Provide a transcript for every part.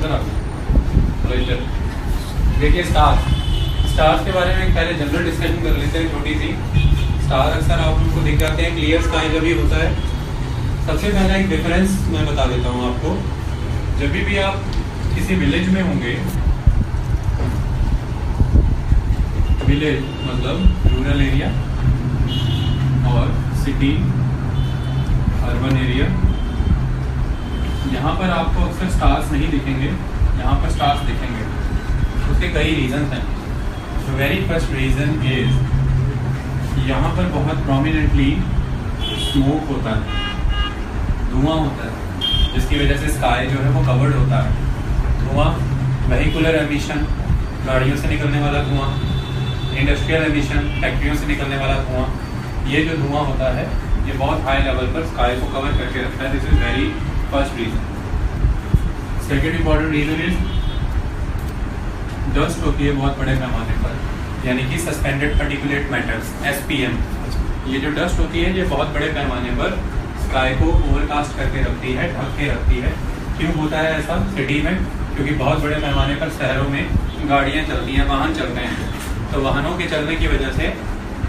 इधर आ चलो इधर। देखिए स्टार्स के बारे में पहले जनरल डिस्कशन कर लेते हैं छोटी सी। स्टार अक्सर आप लोगों को दिख जाते हैं क्लियर स्काई जब भी होता है। सबसे पहला एक डिफरेंस मैं बता देता हूँ आपको। जब भी आप किसी विलेज में होंगे, विलेज मतलब रूरल एरिया और सिटी अर्बन एरिया, यहाँ पर आपको अक्सर स्टार्स नहीं दिखेंगे, यहाँ पर स्टार्स दिखेंगे। उसके कई रीज़न हैं। The very first reason is यहाँ पर बहुत प्रोमिनेंटली स्मोक होता है, धुआं होता है, जिसकी वजह से स्काई जो है वो कवर्ड होता है। धुआं, वेहिकुलर एमिशन, गाड़ियों से निकलने वाला धुआं, इंडस्ट्रियल एमिशन, फैक्ट्रियों से निकलने वाला धुआं, ये जो धुआं होता है ये बहुत हाई लेवल पर स्काई को कवर करके रखता है। This is very first reason. Second important reason is dust होती है बहुत बड़े पैमाने पर, यानी कि सस्पेंडेड पार्टिकुलेट मैटर्स, SPM। ये जो डस्ट होती है ये बहुत बड़े पैमाने पर स्काई को ओवरकास्ट करके रखती है, ढक के रखती है। क्यों होता है ऐसा सिटी में? क्योंकि बहुत बड़े पैमाने पर शहरों में गाड़ियाँ चलती हैं, वाहन चलते हैं, तो वाहनों के चलने की वजह से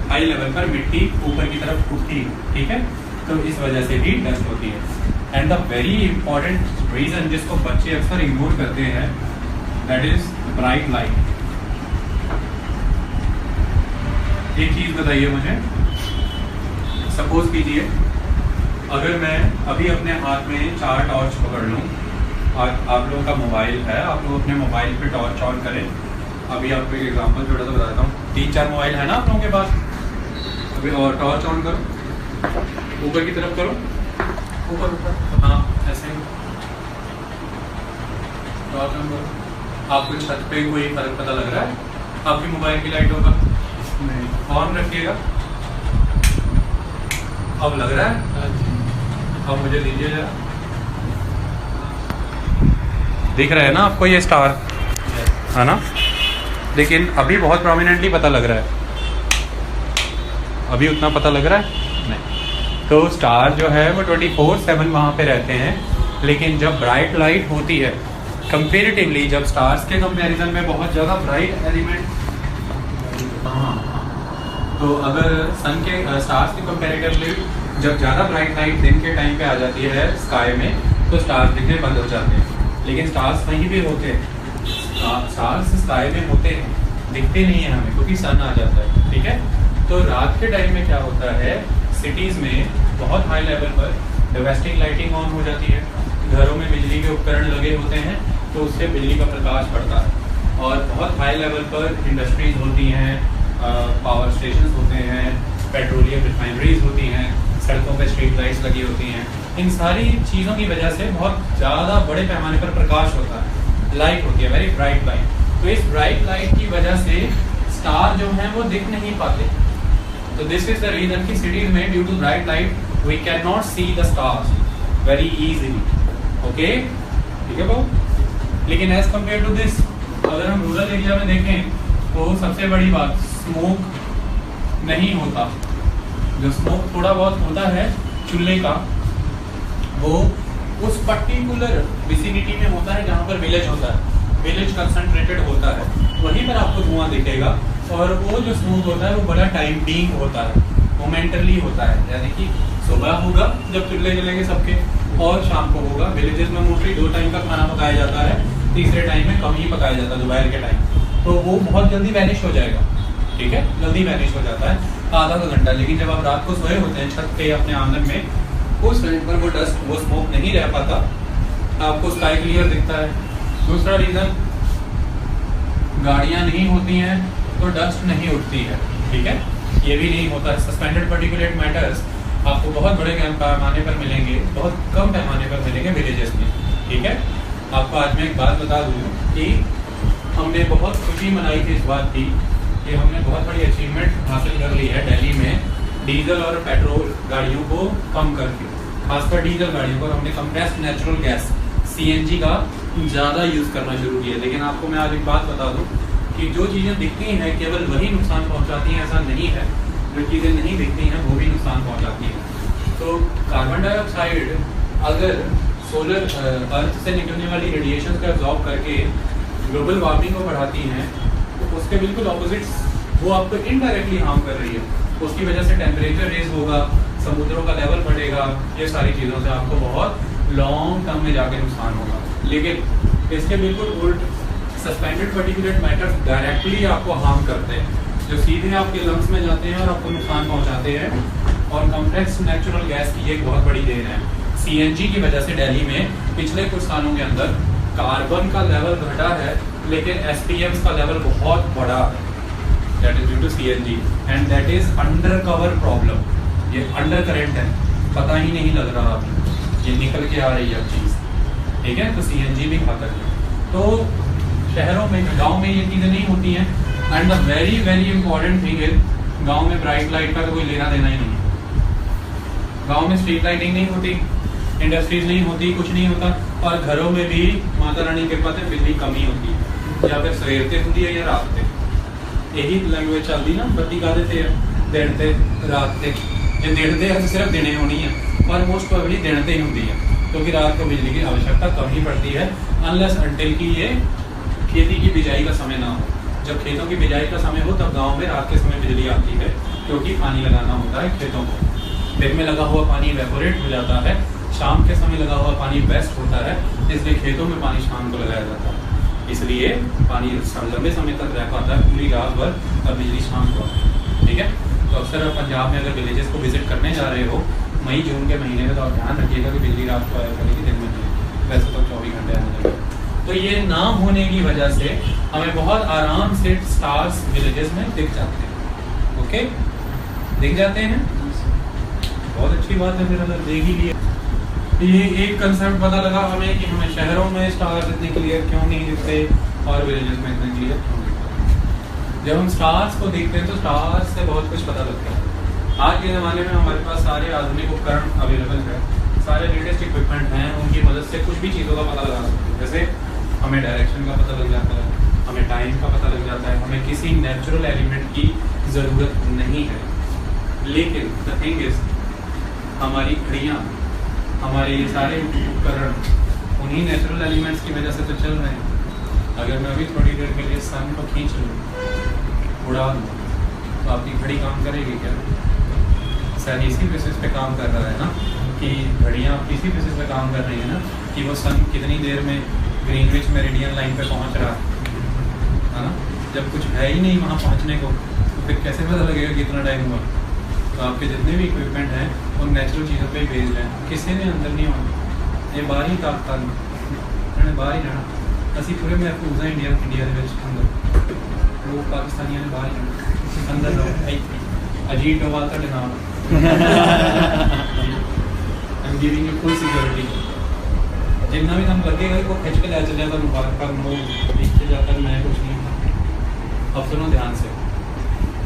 हाई लेवल पर मिट्टी ऊपर की तरफ उठती है, ठीक है? तो इस वजह से भी डस्ट होती है। And the very important reason जिसको बच्चे अक्सर इग्नोर करते हैं, दैट इज ब्राइट लाइट। एक चीज़ बताइए मुझे, सपोज कीजिए अगर मैं अभी अपने हाथ में 4 टॉर्च पकड़ लूँ और आप लोगों का मोबाइल है, आप लोग अपने मोबाइल पे टॉर्च ऑन करें। अभी आपको एक एग्जांपल छोटा सा बताता हूँ। 3-4 मोबाइल है ना आप लोगों के पास? अभी और टॉर्च ऑन करो, ऊपर की तरफ करो, ऊपर, हाँ ऐसे ही टॉर्च ऑन करो। आपको छत पे कोई फर्क पता लग रहा है? आपकी मोबाइल की लाइटों का नहीं, ऑन रखिएगा। अब लग रहा है? अब मुझे दीजिए जरा। दिख रहा है ना आपको ये स्टार, है ना? लेकिन अभी बहुत प्रोमिनेंटली पता लग रहा है, अभी उतना पता लग रहा है नहीं। तो स्टार जो है वो 24/7 वहाँ पे रहते हैं। लेकिन जब ब्राइट लाइट होती है, कंपेरेटिवली जब स्टार्स के कंपैरिजन में बहुत ज़्यादा ब्राइट एलिमेंट, हाँ, तो अगर सन के स्टार्स के कंपेरेटिवली जब ज़्यादा ब्राइट लाइट दिन के टाइम पे आ जाती है स्काई में, तो स्टार्स दिखने बंद हो जाते हैं। लेकिन स्टार्स कहीं भी होते हैं, स्टार्स स्काई में होते हैं, दिखते नहीं है हमें क्योंकि सन आ जाता है, ठीक है? तो रात के टाइम में क्या होता है, सिटीज़ में बहुत हाई लेवल पर डोमेस्टिक लाइटिंग ऑन हो जाती है, घरों में बिजली के उपकरण लगे होते हैं, तो उससे बिजली का प्रकाश पड़ता है। और बहुत हाई लेवल पर इंडस्ट्रीज होती हैं, पावर स्टेशन होते हैं, पेट्रोलियम रिफाइनरीज होती हैं, सड़कों पे स्ट्रीट लाइट्स लगी होती हैं। इन सारी चीज़ों की वजह से बहुत ज़्यादा बड़े पैमाने पर प्रकाश होता है, लाइट होती है, वेरी ब्राइट लाइट। तो इस ब्राइट लाइट की वजह से स्टार जो हैं वो दिख नहीं पाते। तो दिस इज द रीजन कि सिटीज में due to bright light we can not see the stars very easily, okay, ठीक है बाबू? लेकिन एज कम्पेयर टू दिस, अगर हम रूरल एरिया में देखें तो सबसे बड़ी बात, स्मोक नहीं होता। जो स्मोक थोड़ा बहुत होता है चूल्हे का, वो उस पर्टिकुलर विसिनिटी में होता है जहाँ पर विलेज होता है, विलेज कंसंट्रेटेड होता है, वहीं पर आपको धुआं दिखेगा। और वो जो स्मोक होता है वो बड़ा टाइम बीइंग होता है, मोमेंटली होता है, यानी कि सुबह होगा जब चूल्हे जलेंगे सबके, और शाम को होगा। विलेजेस में मोस्टली 2 टाइम का खाना पकाया जाता है, तीसरे टाइम में कम ही पकाया जाता है दोपहर के टाइम, तो वो बहुत जल्दी वैनिश हो जाएगा, ठीक है? जल्दी वैनिश हो जाता है, आधा घंटा। लेकिन जब आप रात को सोए होते हैं छत पे अपने आंगन में, उस टाइम पर वो डस्ट, वो स्मोक नहीं रह पाता, आपको स्काई क्लियर दिखता है। दूसरा रीज़न, गाड़ियाँ नहीं होती हैं तो डस्ट नहीं उठती है, ठीक है? ये भी नहीं होता है। सस्पेंडेड पार्टिकुलेट मैटर्स आपको बहुत बड़े पैमाने पर मिलेंगे, बहुत कम पैमाने पर मिलेंगे विलेजेस में, ठीक है? आपको आज मैं एक बात बता दूँ कि हमने बहुत खुशी मनाई थी इस बात की कि हमने बहुत बड़ी अचीवमेंट हासिल कर ली है दिल्ली में, डीजल और पेट्रोल गाड़ियों को कम करके, खासकर डीजल गाड़ियों को हमने कंप्रेस्ड नेचुरल गैस CNG का ज़्यादा यूज़ करना शुरू किया। लेकिन आपको मैं आज एक बात बता दूं कि जो चीज़ें दिखती हैं केवल वही नुकसान पहुंचाती हैं, ऐसा नहीं है। जो चीज़ें नहीं दिखती हैं वो भी नुकसान पहुंचाती हैं। तो कार्बन डाइऑक्साइड अगर सोलर अर्थ से निकलने वाली रेडिएशन का एब्जॉर्ब करके ग्लोबल वार्मिंग को बढ़ाती हैं, तो उसके बिल्कुल ऑपोजिट वो आपको इनडायरेक्टली हार्म कर रही है। उसकी वजह से टेम्परेचर रेज होगा, समुद्रों का लेवल बढ़ेगा, ये सारी चीज़ों से आपको बहुत लॉन्ग टर्म में जाके नुकसान होगा। लेकिन इसके बिल्कुल उल्ट सस्पेंडेड पार्टिकुलेट मैटर डायरेक्टली आपको हार्म करते हैं, जो सीधे आपके लंग्स में जाते हैं और आपको नुकसान पहुंचाते हैं। और कॉम्प्लेक्स नेचुरल गैस की एक बहुत बड़ी देन है। सीएनजी की वजह से दिल्ली में पिछले कुछ सालों के अंदर कार्बन का लेवल घटा है, लेकिन एसपीएम का लेवल बहुत बड़ा है। That is due to CNG and that is under cover problem. ये अंडर करेंट है, पता ही नहीं लग रहा अभी, ये निकल के आ रही है अब चीज़, ठीक है। तो सीएनजी भी घातक है। तो शहरों में, गांव में ये चीज़ें नहीं होती हैं। And the very very important thing is, गांव में ब्राइट लाइट का तो कोई लेना देना ही नहीं है। गांव में स्ट्रीट लाइटिंग नहीं होती, इंडस्ट्रीज नहीं होती, कुछ नहीं होता। और घरों में भी माता रानी के कृपा से बिजली कम ही होती है, या फिर सवेर से होती है या रात से। यही लैंग्वेज चलती ना, बत्ती का देते हैं देते रात से, जो देते हैं तो सिर्फ देने होनी है, और मोस्ट प्रोबेबली देते ही होती है, क्योंकि रात को बिजली की आवश्यकता कम ही पड़ती है, अनलेस अनटिल की ये खेती की बिजाई का समय ना हो। जब खेतों की बिजाई का समय हो तब गांव में रात के समय बिजली आती है, क्योंकि पानी लगाना होता है खेतों को। दिन में लगा हुआ पानी इवेपोरेट हो जाता है, शाम के समय लगा हुआ पानी बेस्ट होता है, इसलिए खेतों में पानी शाम को लगाया जाता है। इसलिए पानी लंबे समय तक रह पाता है, पूरी रात भर, और बिजली शाम को आती है, ठीक है। तो अक्सर आप पंजाब में अगर विलेजेस को विजिट करने जा रहे हो मई जून के महीने में, तो आप ध्यान रखिएगा कि बिजली रात को आया करेगी, दिन में नहीं। वैसे तो 24 घंटे आने लगे। तो ये ना होने की वजह से हमें बहुत आराम से स्टार्स विलेजेस में दिख जाते हैं। ओके, दिख जाते हैं, बहुत अच्छी बात है। फिर अगर देख ही लिए, ये एक कंसेप्ट पता लगा हमें कि हमें शहरों में स्टार्स इतने क्लियर क्यों नहीं दिखते और विलेजेस में इतने क्लियर क्यों दिखते। जब हम स्टार्स को देखते हैं तो स्टार्स से बहुत कुछ पता लगता है। आज के ज़माने में हमारे पास सारे आधुनिक उपकरण अवेलेबल है, सारे लेटेस्ट इक्विपमेंट हैं, उनकी मदद से कुछ भी चीज़ों का पता लगा सकते हैं। जैसे हमें डायरेक्शन का पता लग जाता है, हमें टाइम का पता लग जाता है, हमें किसी नेचुरल एलिमेंट की ज़रूरत नहीं है। लेकिन द थिंग इज, हमारी घड़ियाँ, हमारे ये सारे उपकरण उन्हीं नेचुरल एलिमेंट्स की वजह से तो चल रहे हैं। अगर मैं अभी थोड़ी देर के लिए सन को खींच लूँ, उड़ा दूँ, तो आपकी घड़ी काम करेगी क्या? सर इसी बेसिस पे काम कर रहा है ना, कि घड़ियाँ इसी बेसिस पे काम कर रही है ना, कि वो सन कितनी देर में ग्रीनविच मेरिडियन लाइन पे पहुँच रहा है ना। जब कुछ है ही नहीं वहाँ पहुँचने को, तो फिर कैसे पता लगेगा कितना टाइम हुआ? तो आपके जितने भी इक्विपमेंट हैं उन नेचुरल चीज़ों पे बेस्ड हैं, किसी ने अंदर नहीं होना। ये बाहर ही ताकत मैंने बाहर ही रहना, असी पूरे महफूज हैं इंडिया के अंदर, लोग पाकिस्तानियों ने बाहर ही रहना, अंदर रहो। अजीत डोवाल का नाम I am giving you full security. जितना भी हम लगेगा वो खींच के ले चले जाता, मुबारक पीछे जाकर मैं कुछ नहीं। अब सुनो ध्यान से।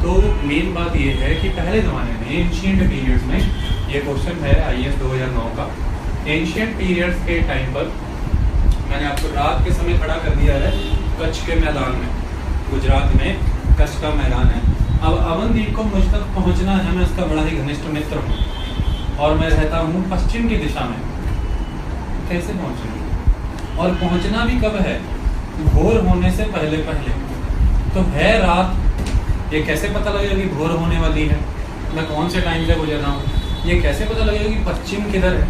तो मेन बात ये है कि पहले ज़माने में, एंशिएंट पीरियड्स में, ये क्वेश्चन है IAS 2009 का। एंशिएंट पीरियड्स के टाइम पर मैंने आपको रात के समय खड़ा कर दिया है कच्छ के मैदान में, गुजरात में कच्छ का मैदान है। अब अवनदीप को मुझ तक पहुंचना है, मैं उसका बड़ा ही घनिष्ठ मित्र हूँ और मैं रहता हूँ पश्चिम की दिशा में। कैसे पहुँचना, और पहुँचना भी कब है? भोर होने से पहले पहले। तो है रात, ये कैसे पता लगेगा कि भोर होने वाली है? मैं कौन से टाइम से गुजर रहा हूँ? ये कैसे पता लगेगा कि पश्चिम किधर है?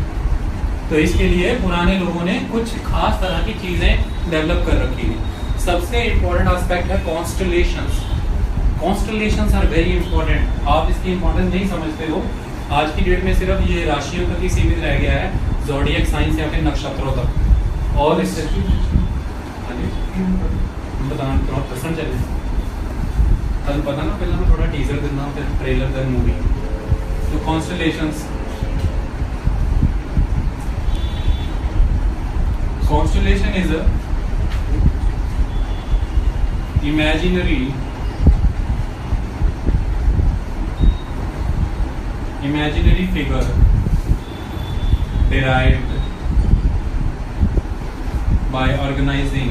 तो इसके लिए पुराने लोगों ने कुछ खास तरह की चीज़ें डेवलप कर रखी हैं। सबसे इम्पोर्टेंट एस्पेक्ट है constellations. Constellations are very important. आप इसकी इंपॉर्टेंस नहीं समझते हो। आज की डेट में सिर्फ ये राशियों तक ही सीमित रह गया है, ज़ोडिएक साइंस या फिर नक्षत्रों तक। और इससे बताना थोड़ा पसंद चले, तब पता ना, पहले मैं थोड़ा टीजर देना, फिर ट्रेलर, देन मूवी। तो constellations, constellation is a imaginary figure derived by organizing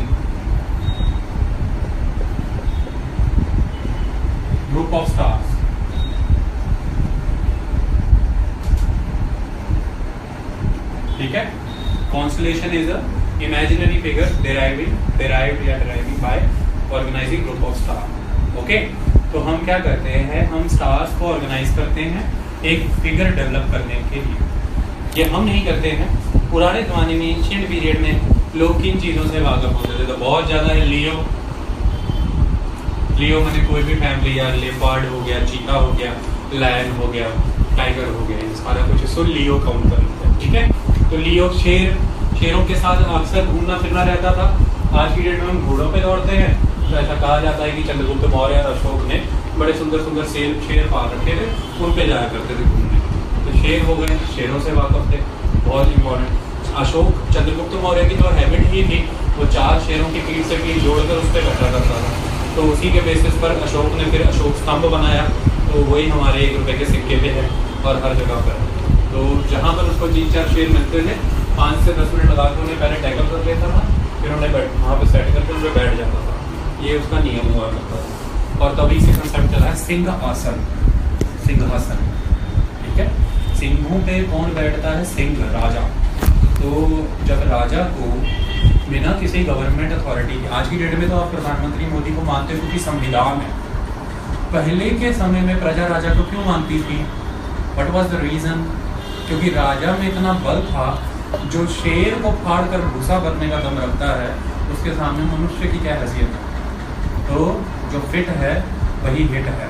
group of stars ठीक है। Constellation is a imaginary figure derived by organizing group of star. Okay, तो हम क्या करते हैं, हम स्टार्स को ऑर्गेनाइज करते हैं एक फिगर डेवलप करने के लिए। ये हम नहीं करते हैं, पुराने ज़माने में एंशिएंट पीरियड में लोग किन चीज़ों से वाकिफ होते थे, तो बहुत ज़्यादा है लियो मैंने कोई भी फैमिली, या लेपर्ड हो गया, चीता हो गया, लायन हो गया, टाइगर हो गया, ये सारा कुछ इसको लियो काउंट कर लेते हैं। ठीक है, तो लियो शेरों के साथ अक्सर घूमना फिरना रहता था। आज की डेट में हम घोड़ों पे दौड़ते हैं, तो ऐसा कहा जाता है कि चंद्रगुप्त मौर्य और अशोक ने बड़े सुंदर सुंदर शेर पाल रखे थे, उन पे जाया करते थे घूमने। तो शेर हो गए, शेरों से वाकफ थे, बहुत इंपॉर्टेंट। अशोक, चंद्रगुप्त मौर्य की जो हैबिट ही थी, वो 4 शेरों की पीठ से पीठ जोड़कर उस पर बैठा करता था। तो उसी के बेसिस पर अशोक ने फिर अशोक स्तंभ बनाया, तो वही हमारे 1 रुपये के सिक्के पे है और हर जगह पर। तो जहाँ पर उसको 3-4 शेर मिलते थे, 5 से 10 मिनट लगा के उन्हें पहले टैकल कर लेता था, फिर उन्हें वहाँ पर सेट करके उन पर बैठ जाता था। ये उसका नियम हुआ करता था, और तभी से कंसेप्ट चला है सिंहासन। ठीक है, सिंहों पे कौन बैठता है? सिंह, राजा। तो जब राजा को बिना किसी गवर्नमेंट अथॉरिटी के, आज की डेट में तो आप प्रधानमंत्री मोदी को मानते हो क्योंकि संविधान है, पहले के समय में प्रजा राजा को क्यों मानती थी? What was the reason? क्योंकि राजा में इतना बल था, जो शेर को फाड़ कर भूसा भरने का दम रखता है, उसके सामने मनुष्य की क्या हैसियत है? तो जो फिट है वही हिट है।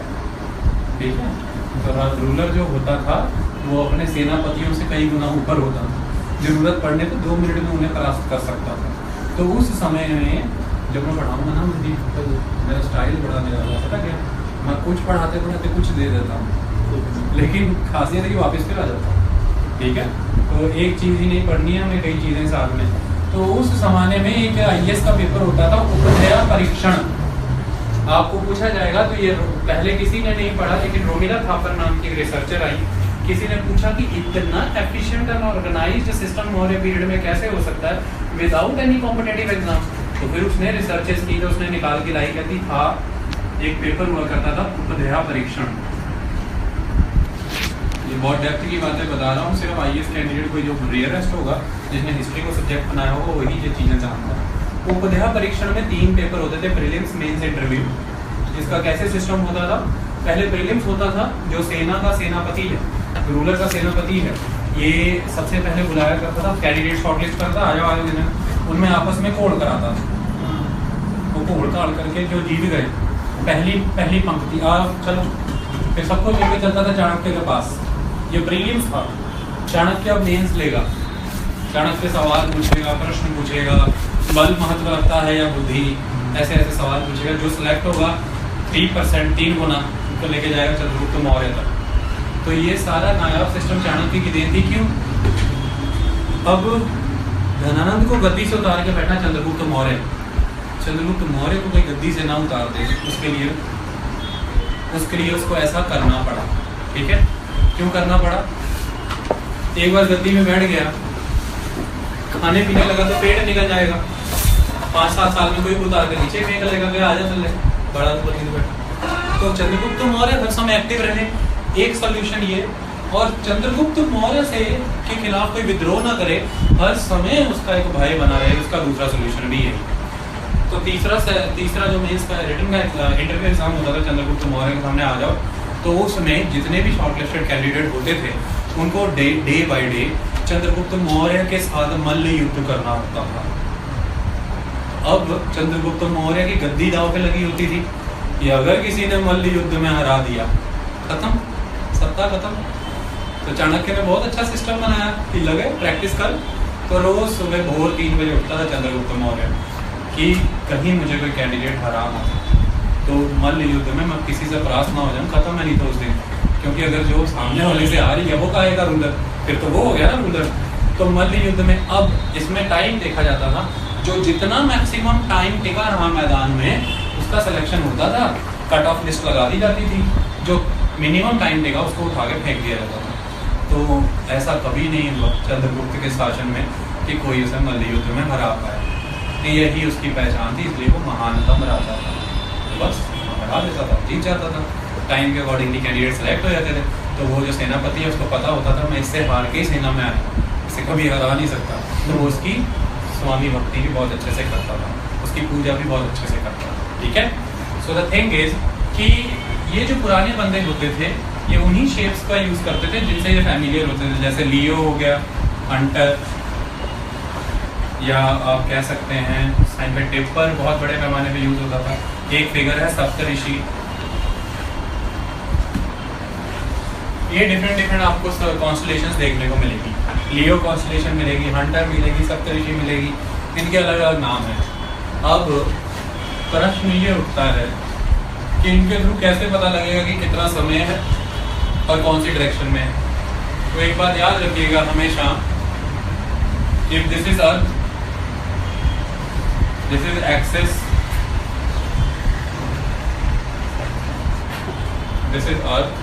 ठीक है, तो रूलर जो होता था वो अपने सेनापतियों से कई गुना ऊपर होता था, जरूरत पड़ने पर 2 मिनट में उन्हें परास्त कर सकता था। तो उस समय में जब मैं पढ़ाऊँगा ना, मुझे तो मेरा स्टाइल बड़ा निराला, पता क्या, मैं कुछ पढ़ाते कुछ दे देता हूँ, लेकिन खासियत है कि वापस फिर आ जाता हूँ। ठीक है, तो एक चीज़ ही नहीं पढ़नी है हमें, कई चीज़ें साथ में। तो उस ज़माने में एक IAS का पेपर होता था, उपदया परीक्षण। आपको पूछा जाएगा, तो ये पहले किसी ने नहीं पढ़ा, लेकिन रोमिला थापर नाम की रिसर्चर आई, किसी ने पूछा कि इतना efficient and organized system Maurya period में कैसे हो सकता है विदाउट एनी कॉम्पिटिटिव एग्जाम। तो फिर उसने रिसर्चेस की, तो उसने निकाल के लाई, कहती था एक पेपर हुआ करता था उपदया परीक्षण। ये बहुत डेप्थ की बातें बता रहा हूँ, सिर्फ IAS कैंडिडेट कोई जो रेयरेस्ट होगा जिसने हिस्ट्री को सब्जेक्ट बनाया होगा वही ये चीज़ें जानता है। उपदया परीक्षण में 3 पेपर होते थे, प्रीलिम्स, मेंस, इंटरव्यू। इसका कैसे सिस्टम होता था? पहले प्रीलिम्स होता था, जो सेना का सेनापति है, रूलर का सेनापति है, ये सबसे पहले बुलाया करता था, कैंडिडेट शॉर्टलिस्ट करता, आ जाओ, उनमें आपस में कोड कराता था। वो कोड काड़ करके जो जीत गए, पहली पंक्ति चलो, फिर सबको लेकर चलता था चाणक्य के पास। ये प्रीलिम्स था, चाणक्य अब मेंस लेगा, चाणक्य सवाल पूछेगा, प्रश्न पूछेगा, बल महत्व रखता है या बुद्धि, ऐसे ऐसे सवाल पूछेगा। जो सिलेक्ट होगा 3% 3 गुना तो लेके जाएगा चंद्रगुप्त मौर्य तक। तो ये सारा नायाब सिस्टम चाणक्य की देन थी। क्यों? अब धनानंद को गद्दी से उतार के बैठा चंद्रगुप्त मौर्य को कोई गद्दी से ना उतार दे, उसके लिए उसको ऐसा करना पड़ा। ठीक है, क्यों करना पड़ा? एक बार गद्दी में बैठ गया, खाने पीने लगा तो पेट निकल जाएगा, 5-7 साल में कोई उतार के नीचे फेंक लेगा, गया आजा चल ले बड़ा तो बैठा। तो चंद्रगुप्त मौर्य हर समय एक्टिव रहे, एक सोल्यूशन ये, और चंद्रगुप्त मौर्य से के खिलाफ कोई विद्रोह ना करे, हर समय उसका एक भय बना रहे, उसका दूसरा सोल्यूशन भी है। तो तीसरा जो मेंस का रिटन का इंटरव्यू एग्जाम होता था, चंद्रगुप्त मौर्य के सामने आ जाओ, तो उसमें जितने भी शॉर्टलिस्टेड कैंडिडेट होते थे उनको day by day Chandragupta Maurya के साथ मल्ल युद्ध करना होता था। अब चंद्रगुप्त मौर्य की गद्दी दांव पे लगी होती थी कि अगर किसी ने मल्ल युद्ध में हरा दिया, खत्म, सत्ता खत्म। तो चाणक्य ने बहुत अच्छा सिस्टम बनाया कि लगे प्रैक्टिस कर। तो रोज सुबह भोर 3 बजे उठता था चंद्रगुप्त मौर्य कि कहीं मुझे कोई कैंडिडेट हरा ना, तो मल्ल युद्ध में मैं किसी से परास्त ना हो जाऊँ, खत्म है नहीं तो उस दिन। क्योंकि अगर जो सामने वाले से आ रही है वो कहेगा रूलर, फिर तो वो हो गया ना रूलर। तो मल्ल युद्ध में अब इसमें टाइम देखा जाता था, जो जितना मैक्सिमम टाइम टिका रहा मैदान में उसका सिलेक्शन होता था, कट ऑफ लिस्ट लगा दी जाती थी, जो मिनिमम टाइम टिका उसको उठा के फेंक दिया जाता था। तो ऐसा कभी नहीं हुआ चंद्रगुप्त के शासन में कि कोई उसे मल्ल युद्ध में हरा पाए। तो यही उसकी पहचान थी, इसलिए वो महानतम राजा था। तो बस हरा देता था, जीत जाता था, टाइम के अकॉर्डिंगली कैंडिडेट सेलेक्ट हो जाते थे। तो वो जो सेनापति है उसको पता होता था मैं इससे हार के ही सेना में आया, इसे कभी हरा नहीं सकता। तो वो उसकी स्वामी भक्ति भी बहुत अच्छे से करता था, उसकी पूजा भी बहुत अच्छे से करता था, ठीक है। सो द थिंग इज कि ये जो पुराने बंदे होते थे ये उन्हीं शेप्स का यूज़ करते थे जिनसे ये फैमिलियर होते थे, जैसे लियो हो गया, हंटर, या आप कह सकते हैं उस टाइम पे टिप्पर बहुत बड़े पैमाने पे यूज़ होता था। एक फिगर है सप्तऋषि, ये डिफरेंट आपको कॉन्स्टलेशंस देखने को मिलेगी, लियो कॉन्स्टलेशन मिलेगी, हंटर मिलेगी, सप्तऋषि मिलेगी, इनके अलग अलग नाम हैं। अब प्रश्न ये उठता है कि इनके थ्रू कैसे पता लगेगा कि कितना समय है और कौन सी डायरेक्शन में है। तो एक बात याद रखिएगा हमेशा, if this is earth, this is axis, this is earth,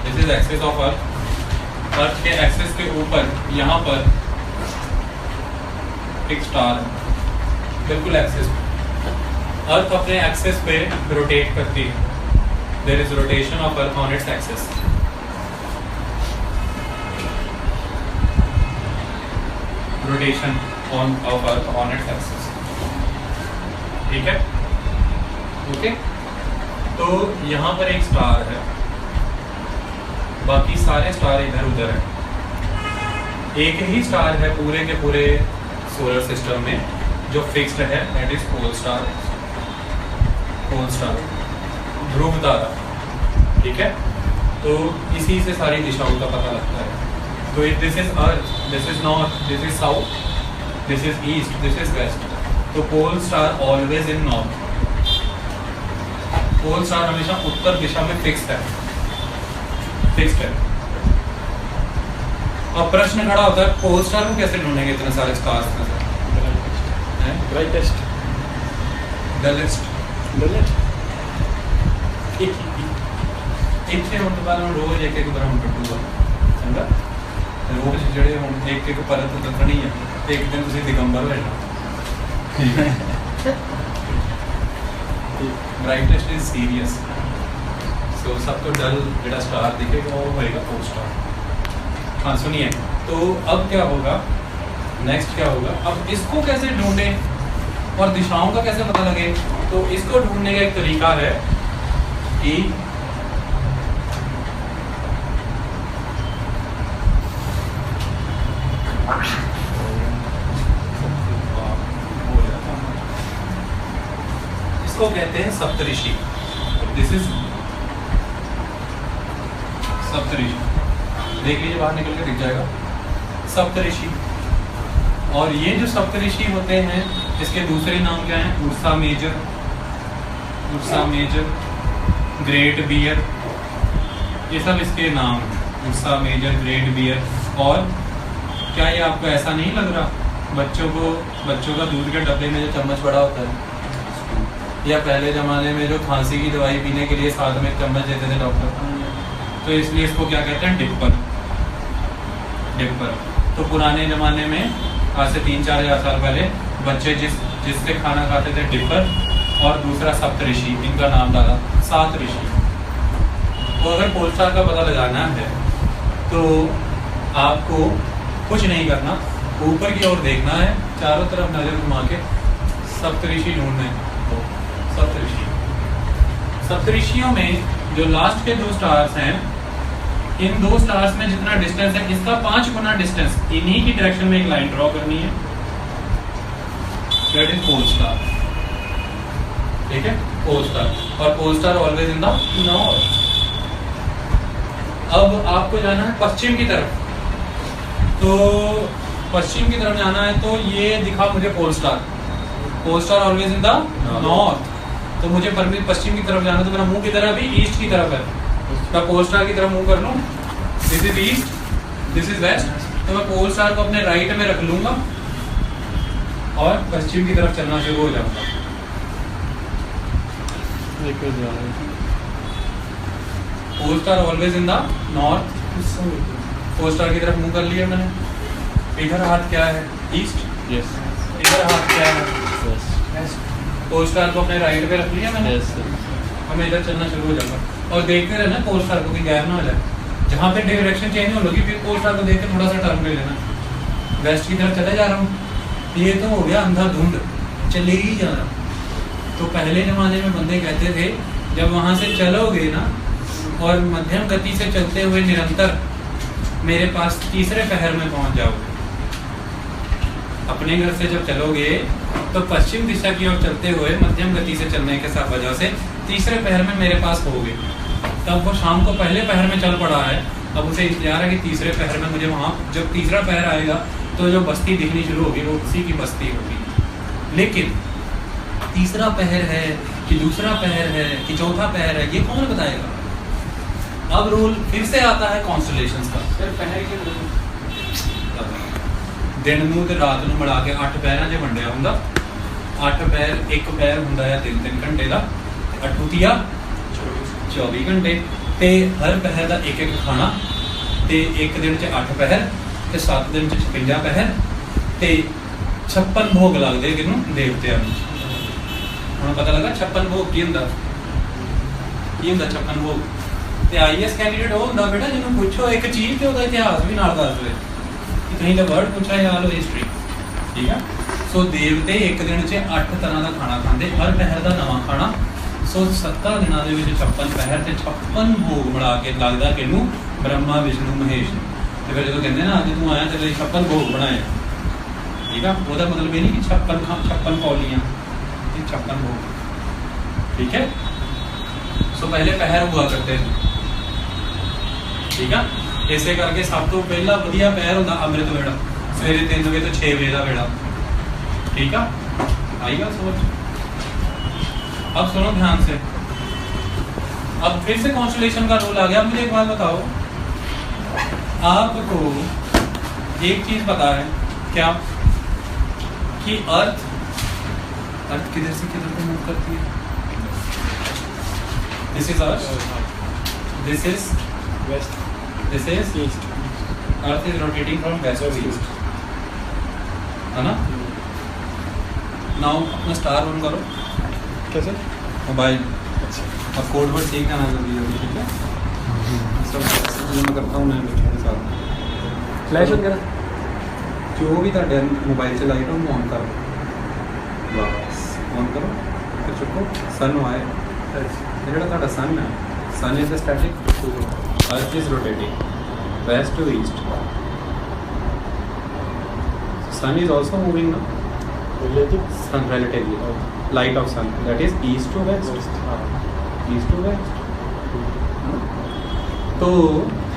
this is axis of earth. Earth के एक्सिस के ऊपर यहाँ पर एक स्टार है, बिल्कुल एक्सिस। अर्थ अपने एक्सिस पे रोटेट करती है, there is rotation of earth on its axis. Rotation of earth on its axis, ठीक है, ओके। तो यहाँ पर एक स्टार है, बाकी सारे स्टार इधर उधर हैं। एक ही स्टार है पूरे के पूरे सोलर सिस्टम में जो फिक्स्ड है, that is pole star. Pole star, ध्रुव तारा, ठीक है। तो इसी से सारी दिशाओं का पता लगता है। तो this is earth, this is north, this is south, this is east, this is west. तो pole star always in north. Pole star हमेशा उत्तर दिशा में फिक्स्ड है, फिक्स्ड है। अब प्रश्न खड़ा होता है पोल स्टार को कैसे ढूंढेंगे इतने सारे स्टार्स में से? ब्राइटेस्ट, डलेस्ट, डलेस्ट, ਇੱਥੇ ਹੁਣ ਤੋਂ ਬਾਅਦ ਹੁਣ ਰੋਜ਼ ਇੱਕ ਇੱਕ ਬਰਾਉਨ ਟੁੱਟੂਗਾ, ਚੰਗਾ। ਰੋਜ਼ ਜਿਹੜੇ ਹੁਣ ਇੱਕ ਇੱਕ ਪਰਤ ਦੱਸਣੀ ਹੈ, ਇੱਕ ਦਿਨ ਤੁਸੀਂ ਦਿਗੰਬਰ ਹੋ ਜਾਣਾ। Brightest is serious. सो सब तो डल ਜਿਹੜਾ स्टार दिखेगा वो होएगा पोल स्टार। हाँ सुनिए, तो अब क्या होगा, नेक्स्ट क्या होगा, अब इसको कैसे ढूंढें और दिशाओं का कैसे पता लगे? तो इसको ढूंढने का एक तरीका है कि इसको कहते हैं सप्तऋषि। दिस इज सप्तऋषि, देख लीजिए बाहर निकल के दिख जाएगा सप्तऋषि। और ये जो सप्तऋषि होते हैं इसके दूसरे नाम क्या हैं? Ursa Major, Ursa Major, Great Bear, ये सब इसके नाम हैं। Ursa Major, Great Bear. और क्या ये आपको ऐसा नहीं लग रहा बच्चों का दूध के डब्बे में जो चम्मच बड़ा होता है, या पहले ज़माने में जो खांसी की दवाई पीने के लिए साथ में चम्मच देते थे डॉक्टर, तो इसलिए इसको क्या कहते हैं? Dipper, dipper. तो पुराने ज़माने में आज से 3-4 हज़ार साल पहले बच्चे जिससे खाना खाते थे डिपर, और दूसरा सप्तऋषि, इनका नाम डाला 7 ऋषि। तो अगर पोल स्टार का पता लगाना है तो आपको कुछ नहीं करना, ऊपर की ओर देखना है, चारों तरफ नजर घुमा के सप्तऋषि ढूंढने हैं। सप्तऋषि, सप्तऋषियों में जो लास्ट के 2 स्टार्स हैं, इन 2 स्टार्स में जितना डिस्टेंस है इसका 5 गुना डिस्टेंस इन्हीं की डायरेक्शन में एक लाइन ड्रॉ करनी है, दैट इज पोल स्टार, ठीक है, पोल स्टार। और pole star always in the north. अब आपको जाना है पश्चिम की तरफ, तो पश्चिम की तरफ जाना है तो ये दिखा मुझे pole star, pole star always in the north. तो मुझे पश्चिम की तरफ जाना, तो मेरा मुंह की तरफ भी ईस्ट की तरफ है, मैं पोल स्टार की तरफ मुंह कर लूँ, this is east, this is west, तो मैं पोल स्टार को अपने राइट में रख लूंगा और पश्चिम की तरफ चलना शुरू हो जाऊंगा। Pole star always in the north, pole star की तरफ मुंह कर लिया मैंने। इधर हाथ क्या है? East, yes. इधर हाथ क्या है? वेस्ट। पोल स्टार को अपने राइट पे रख लिया मैंने, यस। हमें इधर चलना शुरू हो जाएगा और देखते रहना पोल स्टार को भी गैप ना हो जाए। जहाँ पे डायरेक्शन चेंज हो लगी फिर पोल स्टार को देख के थोड़ा सा टर्न ले लेना, वेस्ट की तरफ चले जा रहा हूँ। ये तो हो गया अंधाधुंध, चले ही जाना। तो पहले ज़माने में बंदे कहते थे जब वहाँ से चलोगे ना और मध्यम गति से चलते हुए निरंतर मेरे पास तीसरे पहर में पहुँच जाओगे। अपने घर से जब चलोगे तो पश्चिम दिशा की ओर चलते हुए मध्यम गति से चलने के साथ वजह से तीसरे पहर में मेरे पास होगे। तब वो शाम को पहले पहर में चल पड़ा है, अब उसे इंतजार है कि तीसरे पहर में मुझे वहाँ, जब तीसरा पहर आएगा तो जो बस्ती दिखनी शुरू होगी वो उसी की बस्ती होगी। लेकिन तीसरा पहर है कि दूसरा पहर है कि चौथा पहर है, ये कौन बताएगा? अब रूल फिर से आता है कॉन्स्टलेशंस का। दिन ਨੂੰ ਤੇ ਰਾਤ ਨੂੰ ਮਿਲਾ ਕੇ 8 ਪਹਿਰਾਂ 'ਚ ਵੰਡਿਆ ਹੁੰਦਾ। 8 ਪਹਿਰ, ਇੱਕ ਪਹਿਰ ਹੁੰਦਾ ਹੈ 3-3 ਘੰਟੇ ਦਾ, 8 24 ਘੰਟੇ, ਤੇ ਹਰ ਪਹਿਰ ਦਾ ਇੱਕ ਖਾਣਾ, ਤੇ ਇੱਕ ਦਿਨ 'ਚ 8 ਪਹਿਰ ਤੇ 7 ਦਿਨ 'ਚ 56 ਪਹਿਰ, ਤੇ 56 ਭੋਗ ਲੱਗਦੇ ਕਿਹਨੂੰ? ਦੇਵਤਿਆਂ ਨੂੰ। ਹੁਣ ਪਤਾ ਲੱਗਾ 56 ਭੋਗ ਕੀ ਹੁੰਦਾ? 56 ਭੋਗ? ਤੇ ਆਈਐਸ ਕੈਂਡੀਡੇਟ ਉਹ ਹੁੰਦਾ ਬੇਟਾ ਜਿਹਨੂੰ ਪੁੱਛੋ ਇੱਕ ਚੀਜ਼ ਤੇ ਉਹਦਾ ਇਤਿਹਾਸ ਵੀ ਨਾਲ ਦੱਸ ਦੇ। कहीं तो वर्ड पूछा है आलो हिस्ट्री, ठीक है। सो देवते एक दिन च 8 तरह का खाना खाते, हर पहर का नवा खाना। सो 17 दिनों के 56 पहर से 56 भोग मिला के लगता किनू? ब्रह्मा विष्णु महेश। तो फिर जो कहते ना अज तू आया तेरे 56 भोग बनाए, ठीक है। वह मतलब ये नहीं कि 56 कौलियाँ, 56 भोग, ठीक है। सो पहले पहर हुआ करते थे, ठीक है। इसे करके सब तो पहला वधिया पहर होता अमृत वेला, सवेरे 3 बजे तो 6 बजे का वेला, ठीक है। आई गल समझ? अब सुनो ध्यान से, अब फिर से कॉन्स्टलेशन का रोल आ गया। मुझे एक बात बताओ, आपको एक चीज पता है क्या कि अर्थ किधर से किधर को मूव करती है? This is earth, this is west, this is east. Earth is rotating from west to east, है ना? Now अपना स्टार ऑन करो। कैसे? मोबाइल। अच्छा। अब कोड वर्ड ठीक करना जरूरी है, ठीक है। सब जो मैं करता हूँ मैं मेरे साथ फ्लैश ऑन करो, जो भी था मोबाइल से लाइट ऑन करो, बस ऑन करो फिर चुको। सन आए ਜਿਹੜਾ ਤੁਹਾਡਾ सन है, sun is static, Earth is rotating west to east. Sun is also moving now. relative. Sun relatively. Light of sun, that is east to west. East to west. तो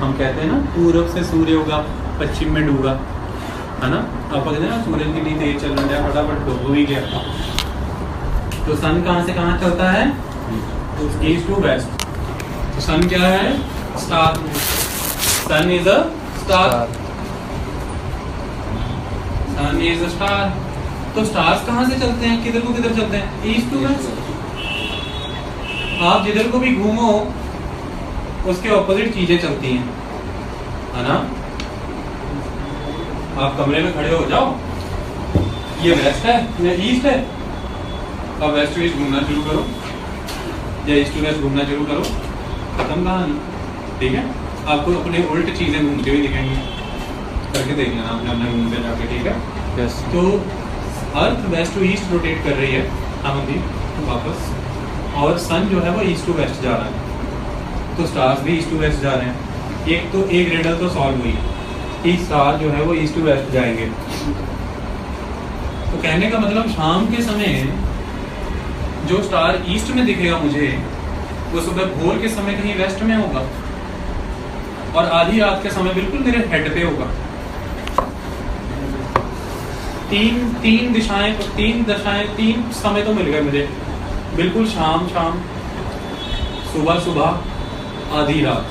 हम कहते हैं ना पूरब से सूर्य उगा पश्चिम में डूबा, है ना। आप कहते हैं ना सूरज की नहीं तेज चल रहा है, फटाफट डूब ही गया। तो सन कहाँ से कहाँ चलता है? East to west. तो सन क्या है? Star. Sun is a star, sun is a star. तो स्टार्स कहाँ से चलते हैं? किधर को किधर चलते हैं? East to west. आप जिधर को भी घूमो उसके ऑपोजिट चीजें चलती हैं, है ना। आप कमरे में खड़े हो जाओ, ये वेस्ट है, ये ईस्ट है, अब वेस्ट टू ईस्ट घूमना शुरू करो या ईस्ट टू वेस्ट घूमना शुरू करो, खत्म कहानी, ठीक है। आपको अपने उल्ट चीजें घूमती हुई दिखेंगी, करके देख लेना अपने अपने घूम पे जाके, ठीक है। यस। तो अर्थ वेस्ट टू ईस्ट रोटेट कर रही है, हम अभी वापस, और सन जो है वो ईस्ट टू वेस्ट जा रहा है, तो स्टार्स भी ईस्ट टू वेस्ट जा रहे हैं। एक तो एक रिडल तो सॉल्व हुई कि स्टार जो है वो ईस्ट टू वेस्ट जाएंगे। तो कहने का मतलब शाम के समय जो स्टार ईस्ट में दिखेगा मुझे, वो सुबह भोर के समय कहीं वेस्ट में होगा, और आधी रात के समय बिल्कुल मेरे हेड पे होगा। तीन दिशाएं, तीन समय तो मिल गए मुझे, बिल्कुल शाम शाम, सुबह सुबह, आधी रात।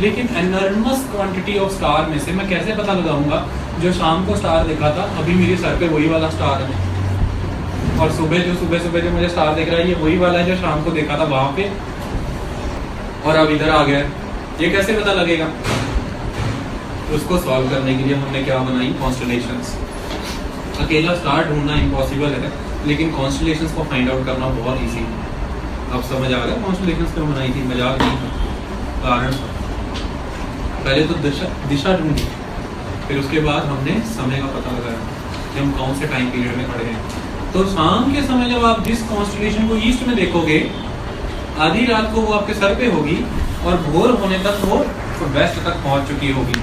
लेकिन एनर्मस क्वांटिटी ऑफ स्टार में से मैं कैसे पता लगाऊंगा जो शाम को स्टार देखा था अभी मेरे सर पे वही वाला स्टार है, और सुबह जो मुझे स्टार दिख रहा है ये वही वाला है जो शाम को देखा था वहां पे, और अब इधर आ गया। ये कैसे पता लगेगा? उसको सॉल्व करने के लिए हमने क्या बनाई? कॉन्स्टलेशंस। अकेला स्टार ढूंढना इम्पॉसिबल है, लेकिन कॉन्स्टलेशंस को फाइंड आउट करना बहुत ईजी है। अब समझ आ गया कॉन्स्टलेशंस क्यों बनाई थी? मजाक नहीं, कारण पहले तो दिशा ढूंढी, फिर उसके बाद हमने समय का पता लगाया कि हम कौन से टाइम पीरियड में खड़े हैं। तो शाम के समय जब आप जिस कॉन्स्टलेशन को ईस्ट में देखोगे, आधी रात को वो आपके सर पे होगी और भोर होने तक वो वेस्ट तक पहुंच चुकी होगी।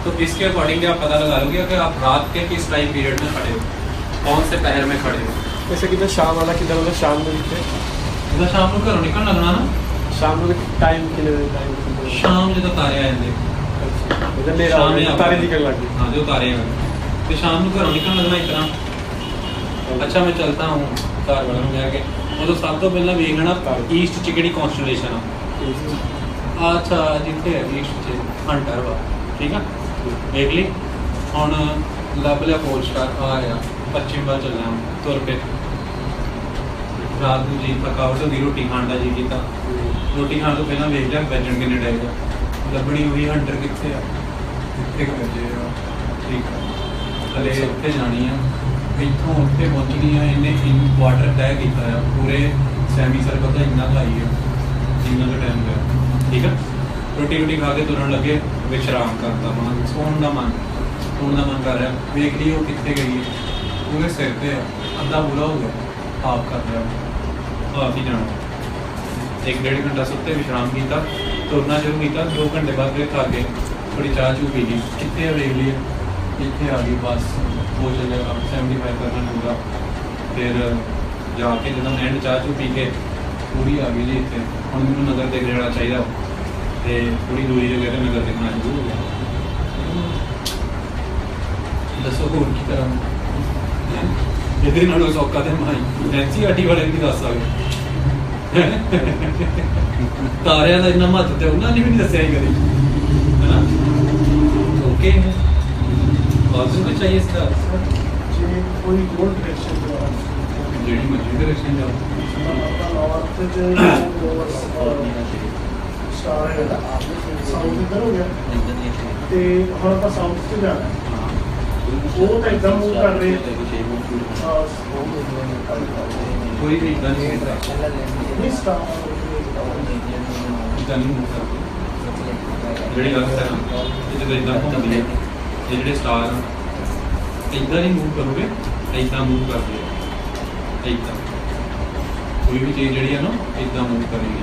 तो इसके अकॉर्डिंग आप पता लगा लोगे कि आप रात के किस टाइम पीरियड में खड़े हो, कौन से पहर में खड़े हो। वैसे कितना शाम वाला कितना मतलब शाम में दिखते मतलब शाम को घरों निकल लगना ना, शाम में टाइम के लिए टाइम शाम जो तारे आए थे मतलब मेरा शाम में तारे निकल लगे। हाँ जो तारे हैं तो शाम को घरों निकल लगना इतना। अच्छा मैं चलता हूँ घर वालों में जाके, वो तो सब तो पहला वेख लेना ईस्ट च किहड़ी कॉन्स्टलेशन आ। अच्छा जिथे है ईस्ट च हंटर वा, ठीक है देख ली। हुण लभ लिया पोल स्टार आ रहा, पश्चिम वाल चलना हम तुर पे। रात को जी थकावट होंदी, रोटी खाण का जी कीता, रोटी खाण तो पहला वेख लिया वजन किन्ने डे आ, लभनी हुई हंटर कित्थे आ, कित्थे क वजे आ, ठीक है हले उत्थे जानी आ, इत्थों उत्थे पहुंचनी आ। इन्हें क्वार्टर तय किया है पूरे सैमी सर्कल का इन्ना का आई है जिन्ना का टाइम है, ठीक है। रोटी रोटी खा के तुरन लगे, विश्राम करता मन, सोन का मन कर रहा है। वेख ली वो कितने गई है, पूरे सिर पे अद्धा बुरा हो गया, आप कर रहा आप ही जाना। 1-1.5 घंटा सुते, विश्राम किया, तुरना शुरू किया। 2 घंटे बाद फिर खा के थोड़ी चाह चू पी ली, कितने वेख ली इतने आ गई बस वो चलेगा 75 करना पूरा। फिर जाके जो एंड चाह चू पी के पूरी आ गई जी इतने। हम मैंने नगर देख लेना चाहिए, तो थोड़ी दूरी जगह पर नगर देखना शुरू हो गया। दसो होर की तरह इधर नालों सौखा तो माई NCERT वाले भी दस आ गए। तारिया का इन्ना महत्व तो उन्होंने भी नहीं दसिया ही कभी, है ना। ओके है और कुछ चाहिए इसका कोई गोल डायरेक्शन जी मर्जी डायरेक्शन जाओ। स्टार है साउथ इधर हो गया ਤੇ ਹੁਣ ਆਪਾਂ ਸਾਊਥ ਤੇ ਜਾਣਾ ਉਹ ਤਾਂ ਇੱਕਦਮ ਮੂਵ ਕਰ ਰਹੇ कोई भी इधर नहीं ਨਹੀਂ ਸਟਾਰ इधर नहीं मूव करते ਜਿਹੜੀ ਗੱਲ ਹੈ ਨਾ, ਇਹ ਜਦੋਂ ਇਦਾਂ ਹੁੰਦੀ ਹੈ ਇਹ ਜਿਹੜੇ ਸਟਾਰ ਇਦਾਂ ਨਹੀਂ ਮੂਵ ਕਰੋਗੇ, ਇਦਾਂ ਮੂਵ ਕਰਦੇ ਆ ਇਦਾਂ। ਕੋਈ ਵੀ ਚੀਜ਼ ਜਿਹੜੀ ਹੈ ਨਾ ਇਦਾਂ ਮੂਵ ਕਰੇਗੀ,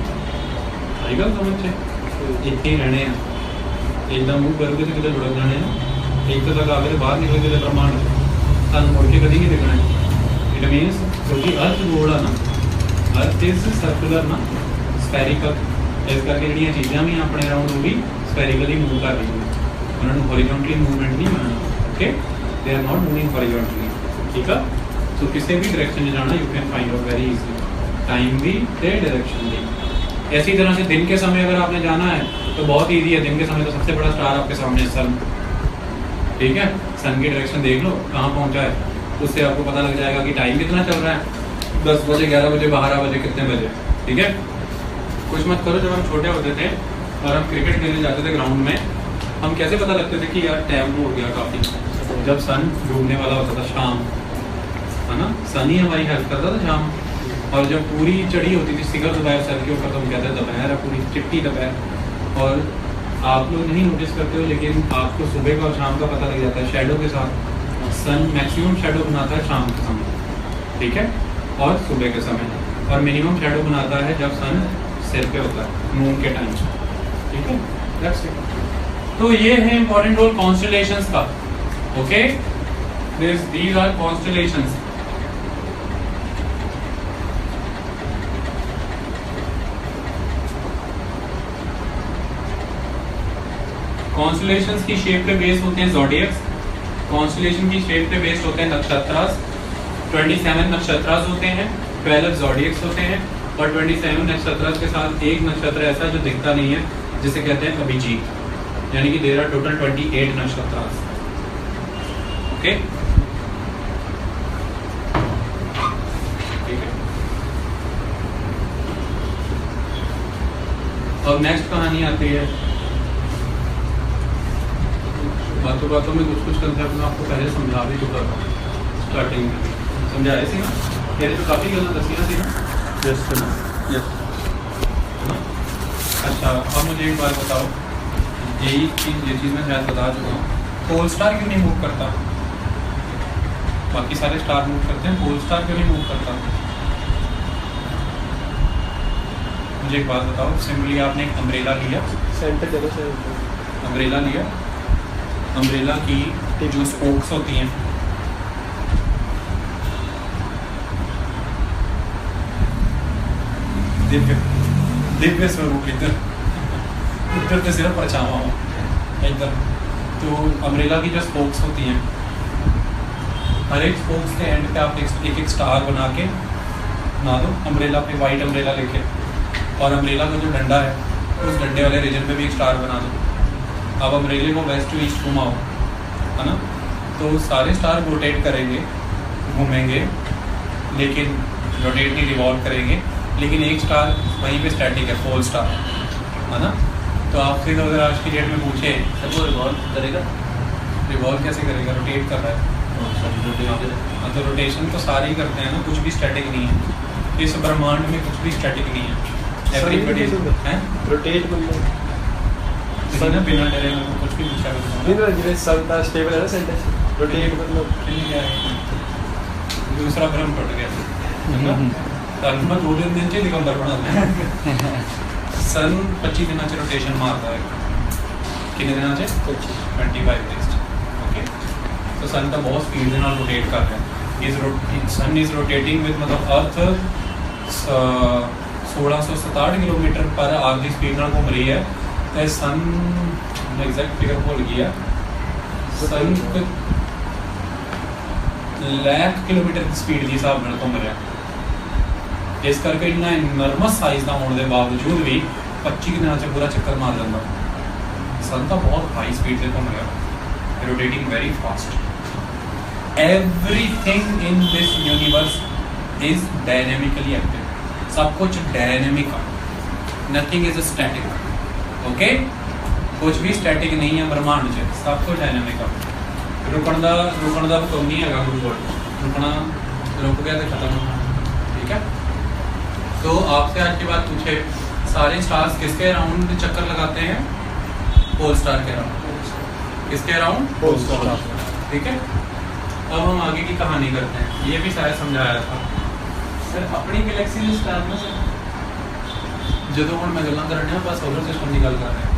ਆਈ ਗੱਲ ਸਮਝ 'ਚ। ਇੱਥੇ ਹੀ ਰਹਿਣੇ ਆ, ਇਦਾਂ ਮੂਵ ਕਰੋਗੇ ਤੇ ਕਿਤੇ ਜੁੜ ਜਾਣੇ ਆ। ਇੱਕ ਤੱਕ ਆ ਕੇ ਤੇ ਬਾਹਰ ਨਿਕਲ ਕੇ ਬ੍ਰਹਮਾਂਡ ਤੁਹਾਨੂੰ ਮੁੜ ਕੇ ਕਦੀ ਨਹੀਂ ਦਿਖਣਾ। ਇਟ ਮੀਨਸ ਕਿਉਂਕਿ ਅਰਥ ਗੋਲ ਆ ਨਾ, ਅਰਥ ਇਜ਼ ਸਰਕੂਲਰ ਨਾ, ਸਫੈਰੀਕਲ। ਇਸ ਕਰਕੇ ਜਿਹੜੀਆਂ ਚੀਜ਼ਾਂ ਵੀ ਆਪਣੇ ਅਰਾਊਂਡ ਉਹ ਵੀ ਸਫੈਰੀਕਲੀ ਮੂਵ ਕਰ ਰਹੀਆਂ, ਉਹਨਾਂ ਨੂੰ ਹੌਰੀਜ਼ੌਂਟਲੀ ਮੂਵਮੈਂਟ ਨਹੀਂ ਮੰਨਣਾ। Okay they are not moving ਹੌਰੀਜ਼ੌਂਟਲੀ, ਠੀਕ ਆ। ਸੋ ਕਿਸੇ ਵੀ डायरेक्शन 'ਚ ਜਾਣਾ you can find out very easily, time भी ਤੇ डायरेक्शन भी। इसी तरह से दिन के समय अगर आपने जाना है तो बहुत ईजी है। दिन के समय तो सबसे बड़ा स्टार आपके सामने है सन, ठीक है। सन की डायरेक्शन देख लो कहाँ पहुँचा है, उससे आपको पता लग जाएगा कि टाइम कितना चल रहा है, 10 बजे 11 बजे 12 बजे कितने बजे, ठीक है। कुछ मत करो, जब हम छोटे होते थे और हम क्रिकेट खेलने जाते थे ग्राउंड में, हम कैसे पता लगते थे कि यार टाइम हो गया काफ़ी, जब सन डूबने वाला होता था, शाम, है ना। सन ही हमारी हेल्प करता था शाम। और जब पूरी चढ़ी होती थी शिखर दोपहर सर के ऊपर, तो हम कहते हैं दोपहर है, पूरी चिट्टी दोपहर। और आप लोग नहीं नोटिस करते हो लेकिन आपको सुबह का और शाम का पता लग जाता है शैडो के साथ। सन मैक्सिमम शैडो बनाता है शाम के समय, ठीक है, और सुबह के समय, और मिनिमम शैडो बनाता है जब सन सिर पे होता है मून के टाइम, ठीक है। That's it. तो ये है इंपॉर्टेंट रोल कॉन्स्टेलेशंस का। Okay these are constellations. Constellations की शेप पे बेस्ड होते हैं ज़ोडिएक्स। कॉन्स्टेलेशन की शेप पे बेस्ड होते हैं नक्षत्रास। 27 नक्षत्रास होते हैं, 12 ज़ोडिएक्स होते हैं, और 27 नक्षत्रास के साथ एक नक्षत्र ऐसा जो दिखता नहीं है, जिसे कहते हैं अभिजीत, यानी कि देयर आर टोटल 28 नक्षत्रास। ओके ठीक है। अब नेक्स्ट कहानी आती है, बातों बातों में कुछ कंसेप्ट मैं आपको पहले समझा भी चुका था, स्टार्टिंग में समझाए थे ना, मेरे तो काफ़ी गलत दसियाँ थी ना। Yes yes. अच्छा अब मुझे एक बात बताओ, यही चीज़, ये चीज़ मैं शायद बता चुका हूँ। पोल स्टार क्यों नहीं मूव करता? बाकी सारे स्टार मूव करते हैं, पोल स्टार क्यों नहीं मूव करता? मुझे एक बात बताओ, सिंपली आपने एक अम्ब्रेला लिया, सेंटर चलो सेंटर। अम्ब्रेला लिया, अम्ब्रेला की जो स्पोक्स होती हैं, दिव्य दिव्य स्वरूप इधर इधर तो सिर्फ परछावा हो इधर। तो अम्ब्रेला की जो स्पोक्स होती हैं, हर एक स्पोक्स के एंड पे आप एक एक स्टार बना के बना दो अम्ब्रेला पे, वाइट अम्ब्रेला लेके, और अम्ब्रेला का जो डंडा है उस डंडे वाले रीजन पे भी एक स्टार बना दो। अब अम्ब्रेले को वेस्ट टू ईस्ट घुमाओ, है ना, तो सारे स्टार रोटेट करेंगे, घूमेंगे, लेकिन रोटेट नहीं रिवॉल्व करेंगे, लेकिन एक स्टार वहीं पे स्टैटिक है, पोल स्टार, है ना। तो आपसे तो अगर आज की डेट में पूछे सर वो रिवॉल्व करेगा, रिवॉल्व कैसे करेगा? रोटेट कर रहा है। हाँ, तो रोटेशन तो सारे ही करते हैं ना, कुछ भी स्टैटिक नहीं है इस ब्रह्मांड में, कुछ भी स्टैटिक नहीं है। एवरीबॉडी है रोटेट मतलब बिना बिना डरे में कुछ भी पूछा नहीं जैसे सन का स्टेबल है ना सेंटर, रोटेट मतलब दूसरा भ्रम टूट गया। सन में 2 दिन से दिगंबर बना सन 25 दिन से रोटेशन मारता है। कितने दिन से? 25 डेज। ओके, तो सन का बहुत स्पीड के नाल रोटेट कर रहा है। सन इज रोटेटिंग विद मतलब अर्थ 1667 किलोमीटर पर आवर की स्पीड नाल घूम रही है। तो सन एग्जैक्ट फिगर भूल गया, सन लाख किलोमीटर की स्पीड के हिसाब नाल घूम रहा है। इस करके इन्ना इनर्मस साइज का होने के बावजूद भी 25 दिन से पूरा चक्कर मार लेंदा। सन का बहुत हाई स्पीड से घूम रहा, rotating very fast. Everything in this universe is dynamically active, सब कुछ डायनेमिक है, नथिंग इज स्टैटिक। ओके, कुछ भी स्टैटिक नहीं है ब्रह्मांड च, सब कुछ डायनेमिक है। रुकण का हुक्म नहीं है गुरु कोल, रुकना रुक गया तो खत्म होना, ठीक है। तो आपसे आज की बात पूछे, सारे स्टार्स किसके अराउंड चक्कर लगाते हैं? पोल स्टार के अराउंड। किसके अराउंड? पोल स्टार, ठीक है। अब हम आगे की कहानी करते हैं, ये भी शायद समझाया था सर अपनी गैलेक्सी में स्टार में सर जो हम मैं गल्लां कर रहे हैं, बस सोलर सिस्टम की गल कर रहे हैं,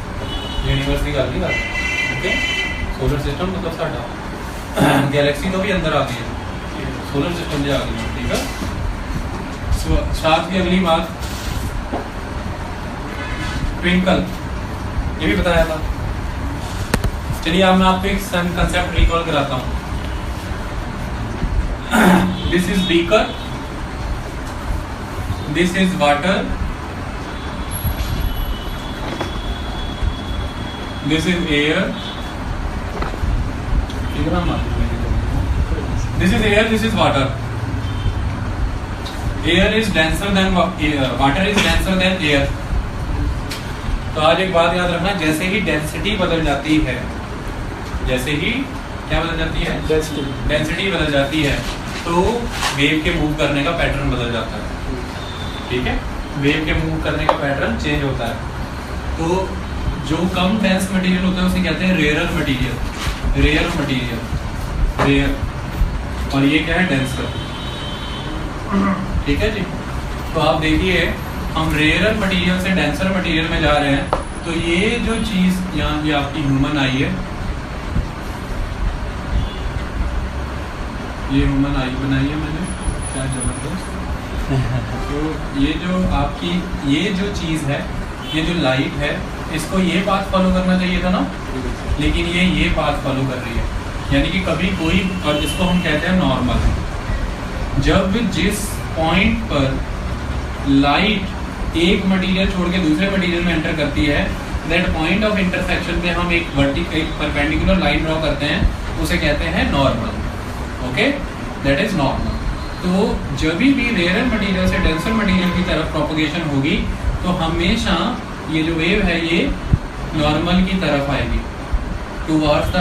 यूनिवर्स की गल नहीं कर रहे। ओके, सोलर सिस्टम मतलब साडा गैलेक्सी तो भी अंदर आ गई है, सोलर सिस्टम में आ गई है, ठीक है। साथ ही अगली बात, ट्विंकल, ये भी बताया था। चलिए अब मैं आपको एक सन कंसेप्ट रिकॉल कराता हूँ। This is beaker, this is water, this is air, this is air, this is water. Air is denser then water is denser then air. तो आज एक बात याद रखना, जैसे ही डेंसिटी बदल जाती है, जैसे ही क्या बदल जाती है? डेंसिटी बदल जाती है, तो वेव के मूव करने का पैटर्न बदल जाता है, ठीक है। वेव के मूव करने का पैटर्न चेंज होता है। तो जो कम डेंस मटेरियल होता है उसे कहते हैं rare material, rare material, rare. और ये क्या है? डेंसर, ठीक है जी। तो आप देखिए, हम रेयर मटेरियल से डेंसर मटेरियल में जा रहे हैं। तो ये जो चीज़ यहाँ ये आपकी ह्यूमन आई है, ये ह्यूमन आई बनाई है मैंने, क्या जबरदस्त। तो ये जो आपकी ये जो चीज़ है, ये जो लाइट है, इसको ये पाथ फॉलो करना चाहिए था ना, लेकिन ये पाथ फॉलो कर रही है। यानी कि कभी कोई, और इसको हम कहते हैं नॉर्मल। जब जिस पॉइंट पर लाइट एक मटेरियल छोड़ के दूसरे मटेरियल में एंटर करती है, दैट पॉइंट ऑफ इंटरसेक्शन पे हम एक परपेंडिकुलर लाइन ड्रॉ करते हैं, उसे कहते हैं normal. Okay, that is normal. तो जब भी रेयर मटेरियल से डेंसर मटेरियल की तरफ प्रोपगेशन होगी, तो हमेशा ये जो वेव है ये नॉर्मल की तरफ आएगी, टुवर्ड्स द